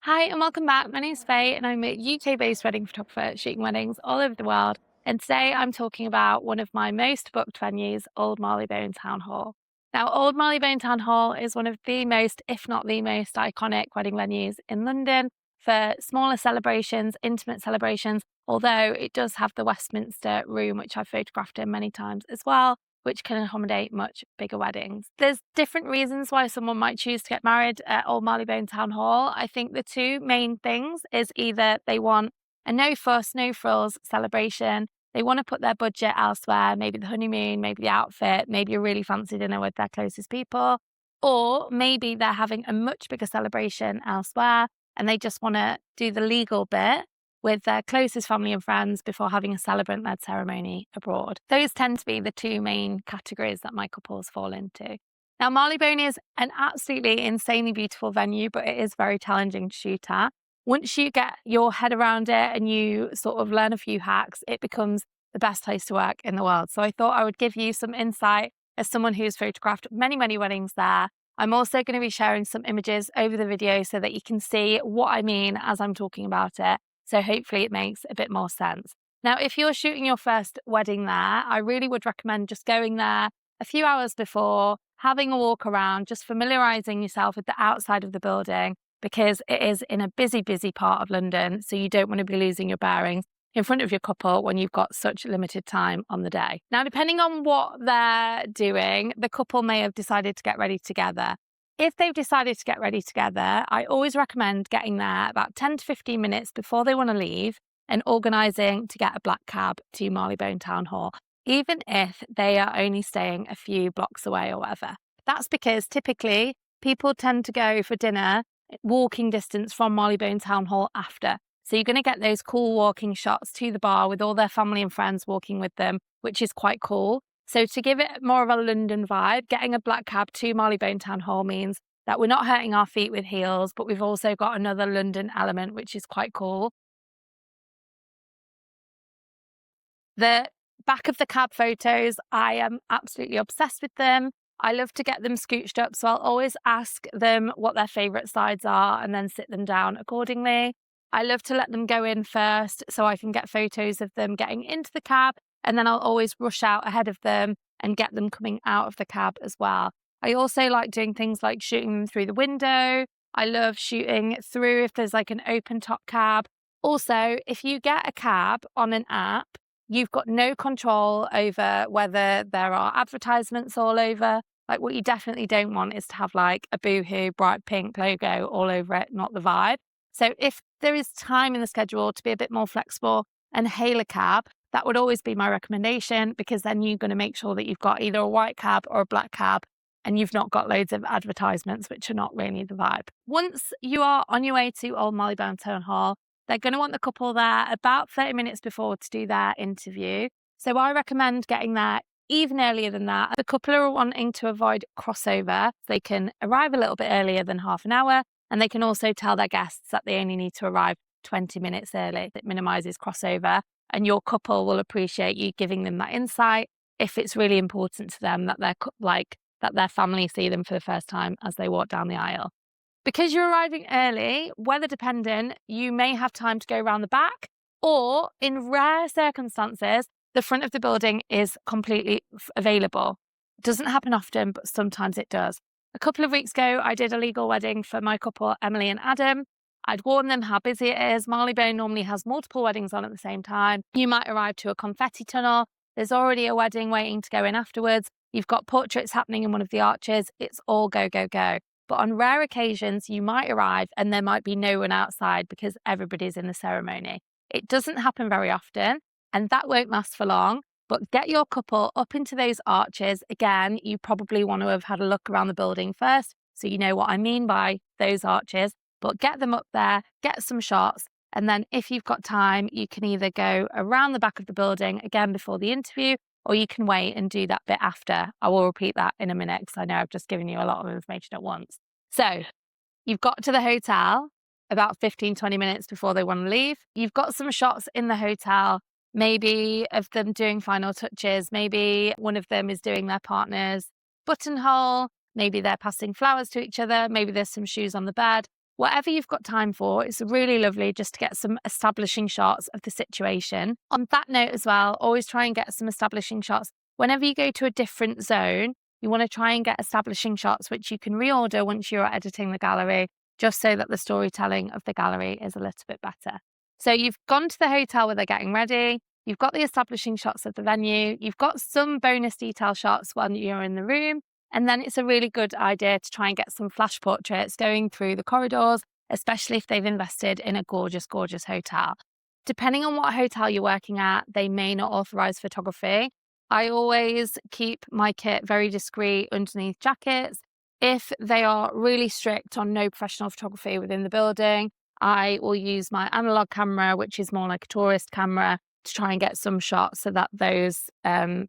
Hi and welcome back. My name's Faye and I'm a UK-based wedding photographer shooting weddings all over the world. And today I'm talking about one of my most booked venues, Old Marylebone Town Hall. Now, Old Marylebone Town Hall is one of the most, if not the most iconic wedding venues in London for smaller celebrations, intimate celebrations, although it does have the Westminster room, which I've photographed in many times as well, which can accommodate much bigger weddings. There's different reasons why someone might choose to get married at Old Marylebone Town Hall. I think the two main things is either they want a no fuss, no frills celebration. They want to put their budget elsewhere, maybe the honeymoon, maybe the outfit, maybe a really fancy dinner with their closest people. Or maybe they're having a much bigger celebration elsewhere and they just want to do the legal bit with their closest family and friends before having a celebrant-led ceremony abroad. Those tend to be the two main categories that my couples fall into. Now, Marylebone is an absolutely insanely beautiful venue, but it is very challenging to shoot at. Once you get your head around it and you sort of learn a few hacks, it becomes the best place to work in the world. So I thought I would give you some insight as someone who's photographed many, many weddings there. I'm also going to be sharing some images over the video so that you can see what I mean as I'm talking about it. So hopefully it makes a bit more sense. Now, if you're shooting your first wedding there, I really would recommend just going there a few hours before, having a walk around, just familiarising yourself with the outside of the building because it is in a busy, busy part of London. So you don't want to be losing your bearings in front of your couple when you've got such limited time on the day. Now, depending on what they're doing, the couple may have decided to get ready together. If they've decided to get ready together, I always recommend getting there about 10 to 15 minutes before they want to leave and organising to get a black cab to Marylebone Town Hall, even if they are only staying a few blocks away or whatever. That's because typically people tend to go for dinner walking distance from Marylebone Town Hall after. So you're going to get those cool walking shots to the bar with all their family and friends walking with them, which is quite cool. So to give it more of a London vibe, getting a black cab to Marylebone Town Hall means that we're not hurting our feet with heels, but we've also got another London element, which is quite cool. The back of the cab photos, I am absolutely obsessed with them. I love to get them scooched up, so I'll always ask them what their favourite sides are and then sit them down accordingly. I love to let them go in first so I can get photos of them getting into the cab, and then I'll always rush out ahead of them and get them coming out of the cab as well. I also like doing things like shooting them through the window. I love shooting through if there's like an open top cab. Also, if you get a cab on an app, you've got no control over whether there are advertisements all over. Like what you definitely don't want is to have like a Boohoo bright pink logo all over it, not the vibe. So if there is time in the schedule to be a bit more flexible and hail a cab, that would always be my recommendation because then you're going to make sure that you've got either a white cab or a black cab and you've not got loads of advertisements, which are not really the vibe. Once you are on your way to Old Marylebone Town Hall, they're going to want the couple there about 30 minutes before to do their interview. So I recommend getting there even earlier than that. The couple are wanting to avoid crossover. They can arrive a little bit earlier than half an hour, and they can also tell their guests that they only need to arrive 20 minutes early. It minimises crossover, and your couple will appreciate you giving them that insight if it's really important to them that their family see them for the first time as they walk down the aisle. Because you're arriving early, weather dependent, you may have time to go around the back, or in rare circumstances, the front of the building is completely available. It doesn't happen often, but sometimes it does. A couple of weeks ago, I did a legal wedding for my couple, Emily and Adam. I'd warned them how busy it is. Marylebone normally has multiple weddings on at the same time. You might arrive to a confetti tunnel. There's already a wedding waiting to go in afterwards. You've got portraits happening in one of the arches. It's all go, go, go. But on rare occasions, you might arrive and there might be no one outside because everybody's in the ceremony. It doesn't happen very often, and that won't last for long. But get your couple up into those arches. Again, you probably want to have had a look around the building first, so you know what I mean by those arches. But get them up there, get some shots, and then if you've got time, you can either go around the back of the building again before the interview, or you can wait and do that bit after. I will repeat that in a minute because I know I've just given you a lot of information at once. So you've got to the hotel about 15, 20 minutes before they want to leave. You've got some shots in the hotel, maybe of them doing final touches. Maybe one of them is doing their partner's buttonhole. Maybe they're passing flowers to each other. Maybe there's some shoes on the bed. Whatever you've got time for, it's really lovely just to get some establishing shots of the situation. On that note as well, always try and get some establishing shots. Whenever you go to a different zone, you want to try and get establishing shots, which you can reorder once you're editing the gallery, just so that the storytelling of the gallery is a little bit better. So you've gone to the hotel where they're getting ready, you've got the establishing shots of the venue, you've got some bonus detail shots when you're in the room, and then it's a really good idea to try and get some flash portraits going through the corridors, especially if they've invested in a gorgeous, gorgeous hotel. Depending on what hotel you're working at, they may not authorize photography. I always keep my kit very discreet underneath jackets. If they are really strict on no professional photography within the building, I will use my analog camera, which is more like a tourist camera, to try and get some shots so that those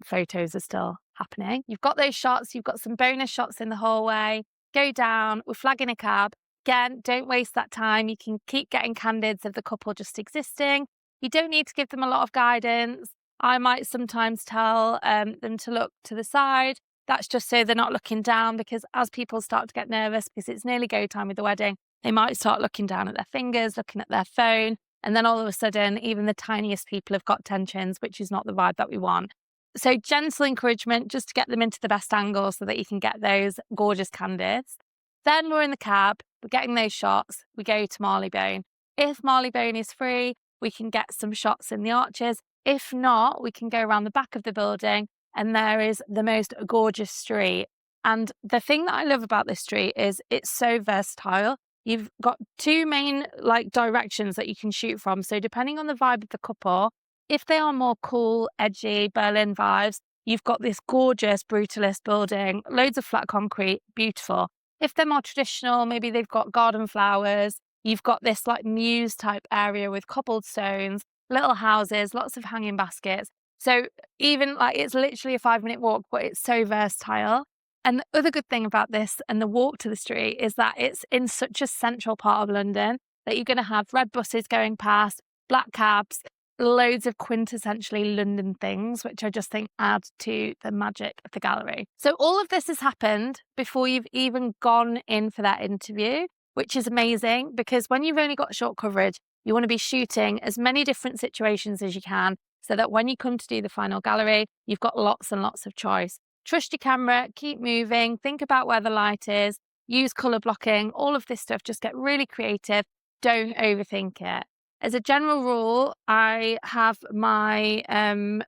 photos are still happening. You've got those shots, you've got some bonus shots in the hallway, go down, we're flagging a cab. Again, don't waste that time. You can keep getting candids of the couple just existing. You don't need to give them a lot of guidance. I might sometimes tell them to look to the side. That's just so they're not looking down, because as people start to get nervous because it's nearly go time with the wedding, they might start looking down at their fingers, looking at their phone. And then all of a sudden, even the tiniest people have got tensions, which is not the vibe that we want. So gentle encouragement just to get them into the best angle so that you can get those gorgeous candids. Then we're in the cab, we're getting those shots, we go to Marylebone. If Marylebone is free, we can get some shots in the arches. If not, we can go around the back of the building and there is the most gorgeous street. And the thing that I love about this street is it's so versatile. You've got two main directions that you can shoot from. So depending on the vibe of the couple, if they are more cool, edgy Berlin vibes, you've got this gorgeous brutalist building, loads of flat concrete, beautiful. If they're more traditional, maybe they've got garden flowers, you've got this mews type area with cobblestones, little houses, lots of hanging baskets. So even it's literally a 5-minute walk, but it's so versatile. And the other good thing about this and the walk to the street is that it's in such a central part of London that you're going to have red buses going past, black cabs, loads of quintessentially London things, which I just think add to the magic of the gallery. So all of this has happened before you've even gone in for that interview, which is amazing, because when you've only got short coverage, you want to be shooting as many different situations as you can so that when you come to do the final gallery, you've got lots and lots of choice. Trust your camera, keep moving, think about where the light is, use colour blocking, all of this stuff. Just get really creative. Don't overthink it. As a general rule, I have my minimum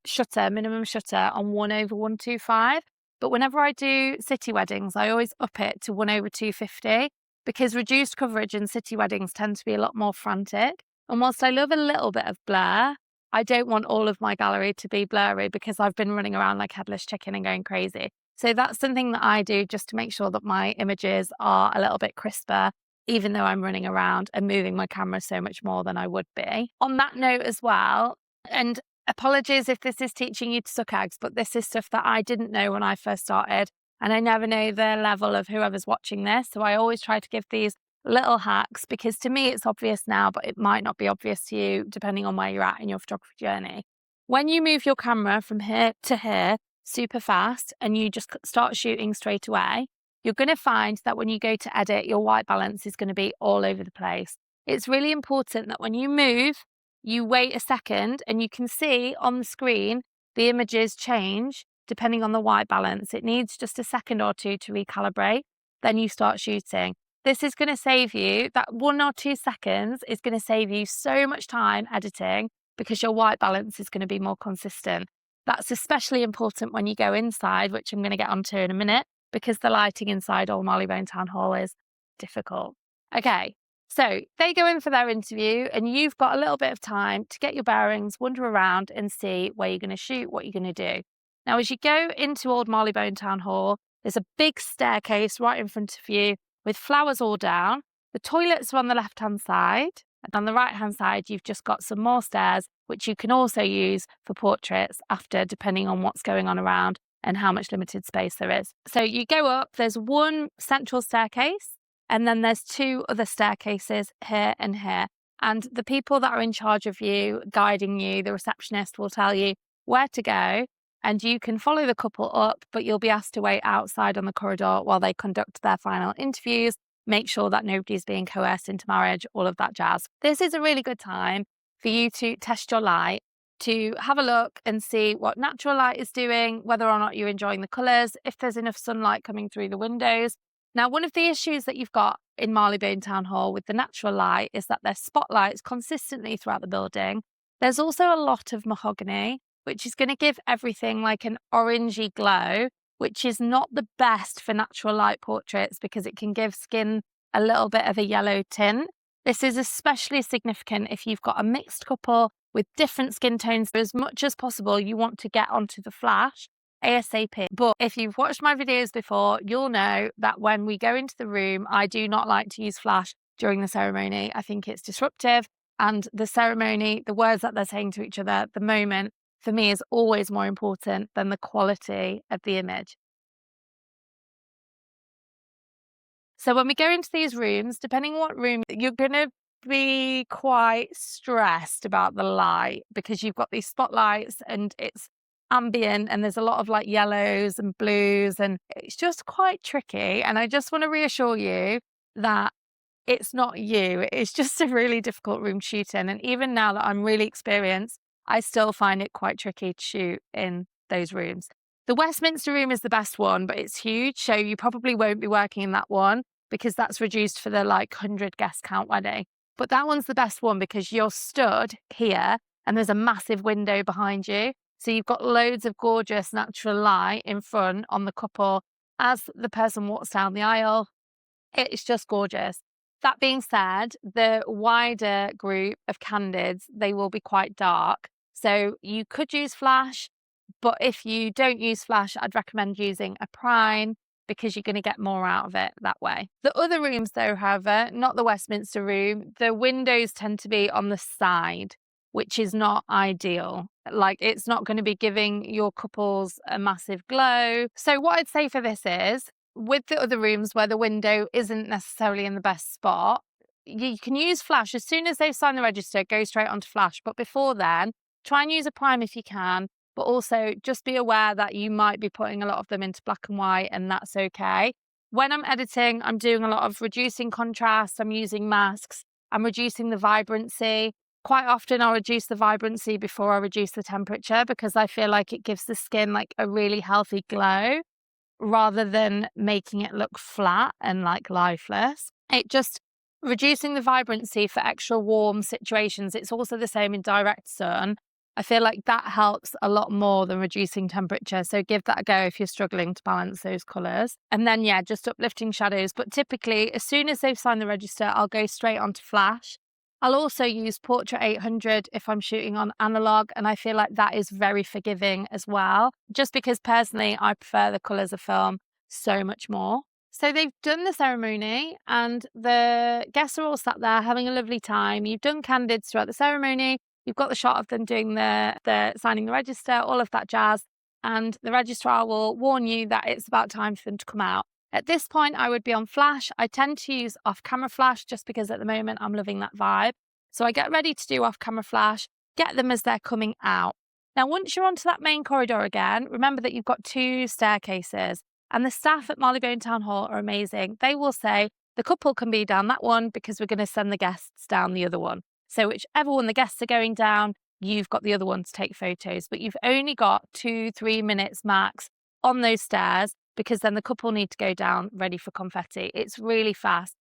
shutter on 1/125. But whenever I do city weddings, I always up it to 1/250 because reduced coverage in city weddings tend to be a lot more frantic. And whilst I love a little bit of blur, I don't want all of my gallery to be blurry because I've been running around like headless chicken and going crazy. So that's something that I do just to make sure that my images are a little bit crisper, even though I'm running around and moving my camera so much more than I would be. On that note as well, and apologies if this is teaching you to suck eggs, but this is stuff that I didn't know when I first started, and I never know the level of whoever's watching this. So I always try to give these little hacks because to me it's obvious now, but it might not be obvious to you depending on where you're at in your photography journey. When you move your camera from here to here super fast and you just start shooting straight away, you're going to find that when you go to edit, your white balance is going to be all over the place. It's really important that when you move, you wait a second and you can see on the screen the images change depending on the white balance. It needs just a second or two to recalibrate. Then you start shooting. This is going to save you, that 1 or 2 seconds is going to save you so much time editing because your white balance is going to be more consistent. That's especially important when you go inside, which I'm going to get onto in a minute, because the lighting inside Old Marylebone Town Hall is difficult. Okay, so they go in for their interview and you've got a little bit of time to get your bearings, wander around and see where you're going to shoot, what you're going to do. Now, as you go into Old Marylebone Town Hall, there's a big staircase right in front of you with flowers all down. The toilets are on the left-hand side. And on the right-hand side, you've just got some more stairs, which you can also use for portraits after, depending on what's going on around and how much limited space there is. So you go up, there's one central staircase, and then there's 2 other staircases here and here. And the people that are in charge of you, guiding you, the receptionist will tell you where to go, and you can follow the couple up, but you'll be asked to wait outside on the corridor while they conduct their final interviews, make sure that nobody's being coerced into marriage, all of that jazz. This is a really good time for you to test your light, to have a look and see what natural light is doing, whether or not you're enjoying the colours, if there's enough sunlight coming through the windows. Now, one of the issues that you've got in Marylebone Town Hall with the natural light is that there's spotlights consistently throughout the building. There's also a lot of mahogany, which is going to give everything like an orangey glow, which is not the best for natural light portraits because it can give skin a little bit of a yellow tint. This is especially significant if you've got a mixed couple with different skin tones. As much as possible, you want to get onto the flash ASAP. But if you've watched my videos before, you'll know that when we go into the room, I do not like to use flash during the ceremony. I think it's disruptive, and the ceremony, the words that they're saying to each other, the moment, for me is always more important than the quality of the image. So when we go into these rooms, depending on what room, you're going to be quite stressed about the light because you've got these spotlights and it's ambient and there's a lot of like yellows and blues and it's just quite tricky. And I just want to reassure you that it's not you. It's just a really difficult room to shoot in. And even now that I'm really experienced, I still find it quite tricky to shoot in those rooms. The Westminster room is the best one, but it's huge. So you probably won't be working in that one because that's reduced for the like 100 guest count wedding. But that one's the best one because you're stood here and there's a massive window behind you. So you've got loads of gorgeous natural light in front on the couple as the person walks down the aisle. It's just gorgeous. That being said, the wider group of candidates, they will be quite dark. So you could use flash, but if you don't use flash, I'd recommend using a prime because you're going to get more out of it that way. The other rooms though, however, not the Westminster room, the windows tend to be on the side, which is not ideal. Like it's not going to be giving your couples a massive glow. So what I'd say for this is, with the other rooms where the window isn't necessarily in the best spot, you can use flash. As soon as they've signed the register, go straight onto flash. But before then, try and use a prime if you can. But also just be aware that you might be putting a lot of them into black and white, and that's okay. When I'm editing, I'm doing a lot of reducing contrast. I'm using masks. I'm reducing the vibrancy. Quite often I'll reduce the vibrancy before I reduce the temperature because I feel like it gives the skin like a really healthy glow rather than making it look flat and like lifeless. It just reducing the vibrancy for extra warm situations. It's also the same in direct sun. I feel like that helps a lot more than reducing temperature. So give that a go if you're struggling to balance those colours. And then, yeah, just uplifting shadows. But typically, as soon as they've signed the register, I'll go straight onto flash. I'll also use Portrait 800 if I'm shooting on analog, and I feel like that is very forgiving as well, just because personally I prefer the colours of film so much more. So they've done the ceremony and the guests are all sat there having a lovely time. You've done candidates throughout the ceremony. You've got the shot of them doing the signing the register, all of that jazz, and the registrar will warn you that it's about time for them to come out. At this point, I would be on flash. I tend to use off-camera flash just because at the moment I'm loving that vibe. So I get ready to do off-camera flash, get them as they're coming out. Now, once you're onto that main corridor again, remember that you've got 2 staircases, and the staff at Marylebone Town Hall are amazing. They will say, the couple can be down that one because we're going to send the guests down the other one. So whichever one the guests are going down, you've got the other one to take photos, but you've only got 2-3 minutes max on those stairs, because then the couple need to go down ready for confetti. It's really fast.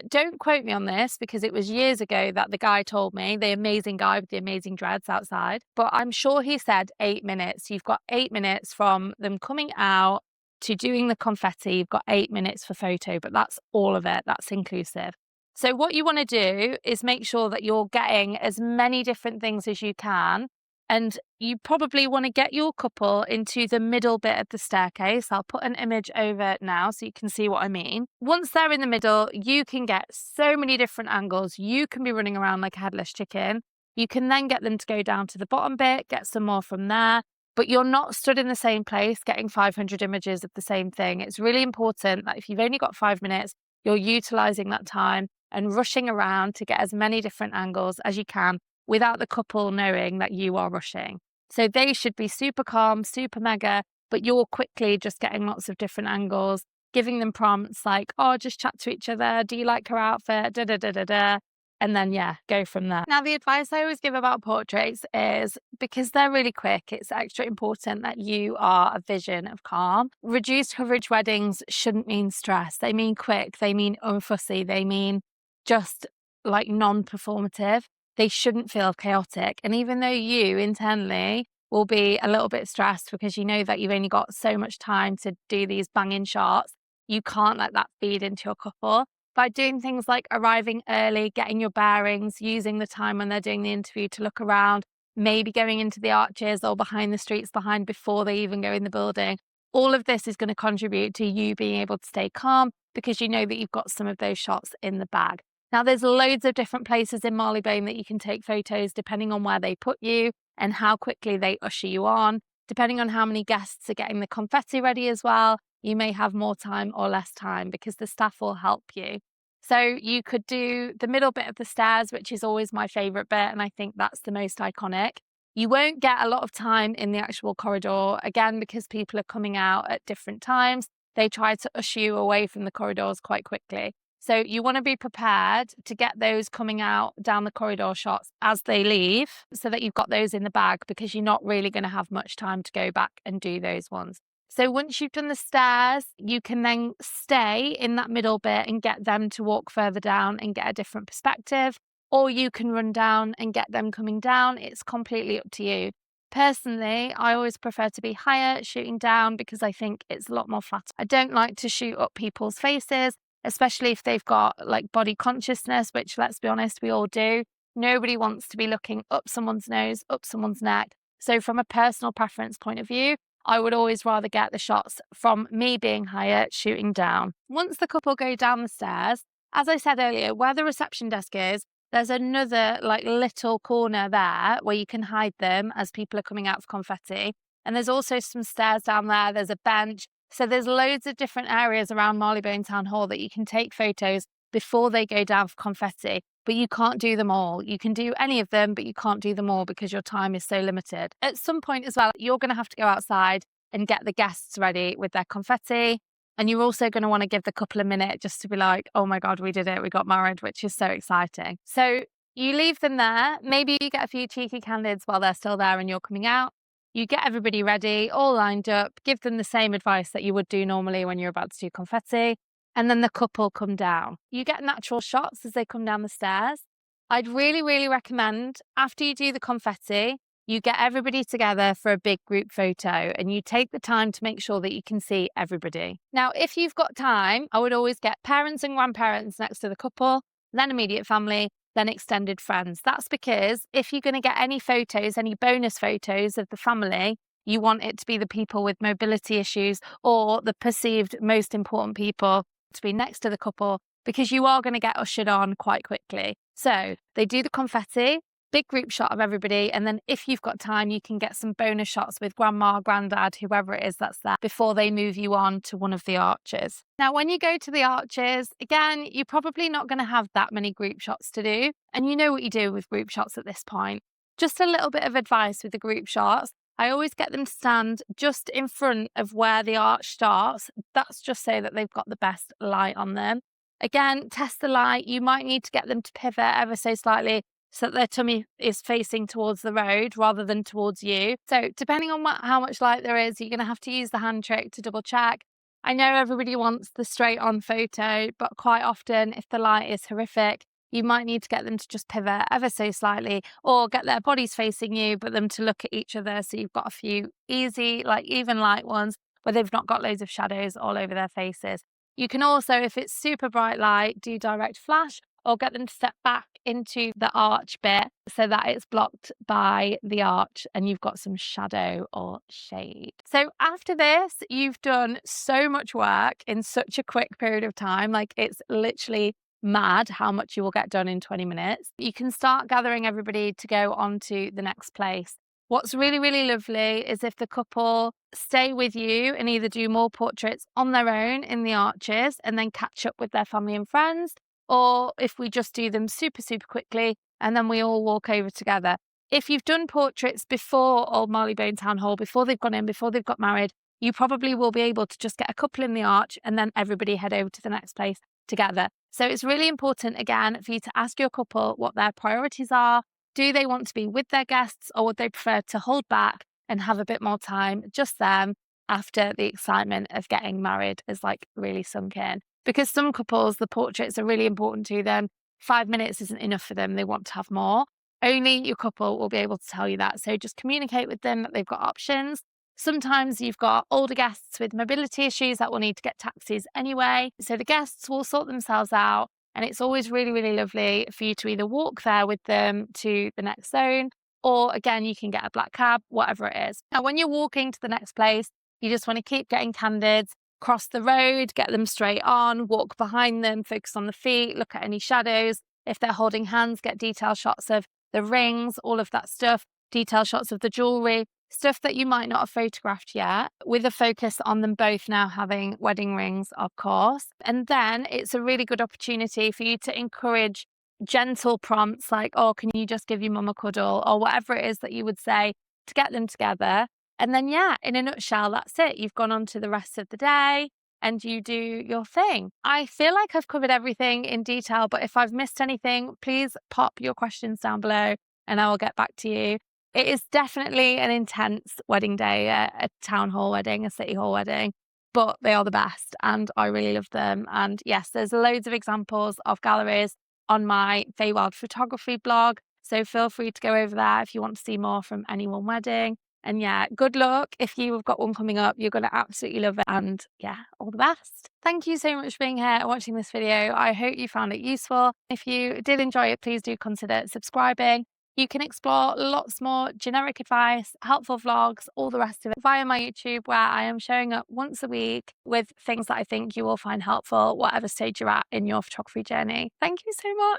Don't quote me on this because it was years ago that the guy told me, the amazing guy with the amazing dreads outside, but I'm sure he said 8 minutes. You've got 8 minutes from them coming out to doing the confetti. You've got 8 minutes for photo, but that's all of it. That's inclusive. So what you want to do is make sure that you're getting as many different things as you can. And you probably want to get your couple into the middle bit of the staircase. I'll put an image over now so you can see what I mean. Once they're in the middle, you can get so many different angles. You can be running around like a headless chicken. You can then get them to go down to the bottom bit, get some more from there. But you're not stood in the same place getting 500 images of the same thing. It's really important that if you've only got 5 minutes, you're utilising that time and rushing around to get as many different angles as you can without the couple knowing that you are rushing. So they should be super calm, super mega, but you're quickly just getting lots of different angles. giving them prompts like, oh, just chat to each other. Do you like her outfit? Da, da, da, da, da. And then, yeah, go from there. Now, the advice I always give about portraits is because they're really quick, it's extra important that you are a vision of calm. Reduced coverage weddings shouldn't mean stress. They mean quick, they mean unfussy, they mean just like non-performative. They shouldn't feel chaotic. And even though you internally will be a little bit stressed because you know that you've only got so much time to do these banging shots, you can't let that feed into your couple. By doing things like arriving early, getting your bearings, using the time when they're doing the interview to look around, maybe going into the arches or behind the streets behind before they even go in the building. All of this is going to contribute to you being able to stay calm because you know that you've got some of those shots in the bag. Now, there's loads of different places in Marylebone that you can take photos depending on where they put you and how quickly they usher you on. Depending on how many guests are getting the confetti ready as well, you may have more time or less time because the staff will help you. So you could do the middle bit of the stairs, which is always my favourite bit, and I think that's the most iconic. You won't get a lot of time in the actual corridor, again, because people are coming out at different times. They try to usher you away from the corridors quite quickly. So you want to be prepared to get those coming out down the corridor shots as they leave so that you've got those in the bag because you're not really going to have much time to go back and do those ones. So once you've done the stairs, you can then stay in that middle bit and get them to walk further down and get a different perspective, or you can run down and get them coming down. It's completely up to you. Personally, I always prefer to be higher shooting down because I think it's a lot more flat. I don't like to shoot up people's faces, especially if they've got like body consciousness, which, let's be honest, we all do. Nobody wants to be looking up someone's nose, up someone's neck. So from a personal preference point of view, I would always rather get the shots from me being higher, shooting down. Once the couple go down the stairs, as I said earlier, where the reception desk is, there's another like little corner there where you can hide them as people are coming out for confetti. And there's also some stairs down there. There's a bench. So there's loads of different areas around Marylebone Town Hall that you can take photos before they go down for confetti. But you can't do them all. You can do any of them, but you can't do them all because your time is so limited. At some point as well, you're going to have to go outside and get the guests ready with their confetti. And you're also going to want to give the couple a minute just to be like, oh my God, we did it. We got married, which is so exciting. So you leave them there. Maybe you get a few cheeky candids while they're still there and you're coming out. You get everybody ready, all lined up, give them the same advice that you would do normally when you're about to do confetti. And then the couple come down. You get natural shots as they come down the stairs. I'd really, really recommend after you do the confetti, you get everybody together for a big group photo and you take the time to make sure that you can see everybody. Now, if you've got time, I would always get parents and grandparents next to the couple, then immediate family, then extended friends. That's because if you're going to get any photos, any bonus photos of the family, you want it to be the people with mobility issues or the perceived most important people to be next to the couple because you are going to get ushered on quite quickly. So they do the confetti, big group shot of everybody. And then if you've got time, you can get some bonus shots with grandma, granddad, whoever it is that's there before they move you on to one of the arches. Now, when you go to the arches, again, you're probably not going to have that many group shots to do. And you know what you do with group shots at this point. Just a little bit of advice with the group shots. I always get them to stand just in front of where the arch starts. That's just so that they've got the best light on them. Again, test the light. You might need to get them to pivot ever so slightly so that their tummy is facing towards the road rather than towards you. So depending on how much light there is, you're going to have to use the hand trick to double check. I know everybody wants the straight on photo, but quite often if the light is horrific, you might need to get them to just pivot ever so slightly or get their bodies facing you, but them to look at each other. So you've got a few easy, like even light ones where they've not got loads of shadows all over their faces. You can also, if it's super bright light, do direct flash or get them to step back into the arch bit so that it's blocked by the arch and you've got some shadow or shade. So after this, you've done so much work in such a quick period of time. Like it's literally mad how much you will get done in 20 minutes. You can start gathering everybody to go on to the next place. What's really, really lovely is if the couple stay with you and either do more portraits on their own in the arches and then catch up with their family and friends, or if we just do them super, super quickly and then we all walk over together. If you've done portraits before Old Marylebone Town Hall, before they've gone in, before they've got married, you probably will be able to just get a couple in the arch and then everybody head over to the next place together. So it's really important, again, for you to ask your couple what their priorities are. Do they want to be with their guests, or would they prefer to hold back and have a bit more time, just them, after the excitement of getting married is like really sunk in? Because some couples, the portraits are really important to them. 5 minutes isn't enough for them. They want to have more. Only your couple will be able to tell you that. So just communicate with them that they've got options. Sometimes you've got older guests with mobility issues that will need to get taxis anyway. So the guests will sort themselves out. And it's always really, really lovely for you to either walk there with them to the next zone, or again, you can get a black cab, whatever it is. Now, when you're walking to the next place, you just want to keep getting candids, cross the road, get them straight on, walk behind them, focus on the feet, look at any shadows. If they're holding hands, get detailed shots of the rings, all of that stuff, detailed shots of the jewelry, stuff that you might not have photographed yet, with a focus on them both now having wedding rings, of course. And then it's a really good opportunity for you to encourage gentle prompts like, oh, can you just give your mum a cuddle, or whatever it is that you would say to get them together. And then, yeah, in a nutshell, that's it. You've gone on to the rest of the day and you do your thing. I feel like I've covered everything in detail, but if I've missed anything, please pop your questions down below and I will get back to you. It is definitely an intense wedding day, a town hall wedding, a city hall wedding, but they are the best and I really love them. And yes, there's loads of examples of galleries on my Feywild photography blog. So feel free to go over there if you want to see more from any one wedding. And yeah, good luck. If you've got one coming up, you're going to absolutely love it. And yeah, all the best. Thank you so much for being here and watching this video. I hope you found it useful. If you did enjoy it, please do consider subscribing. You can explore lots more generic advice, helpful vlogs, all the rest of it via my YouTube, where I am showing up once a week with things that I think you will find helpful, whatever stage you're at in your photography journey. Thank you so much.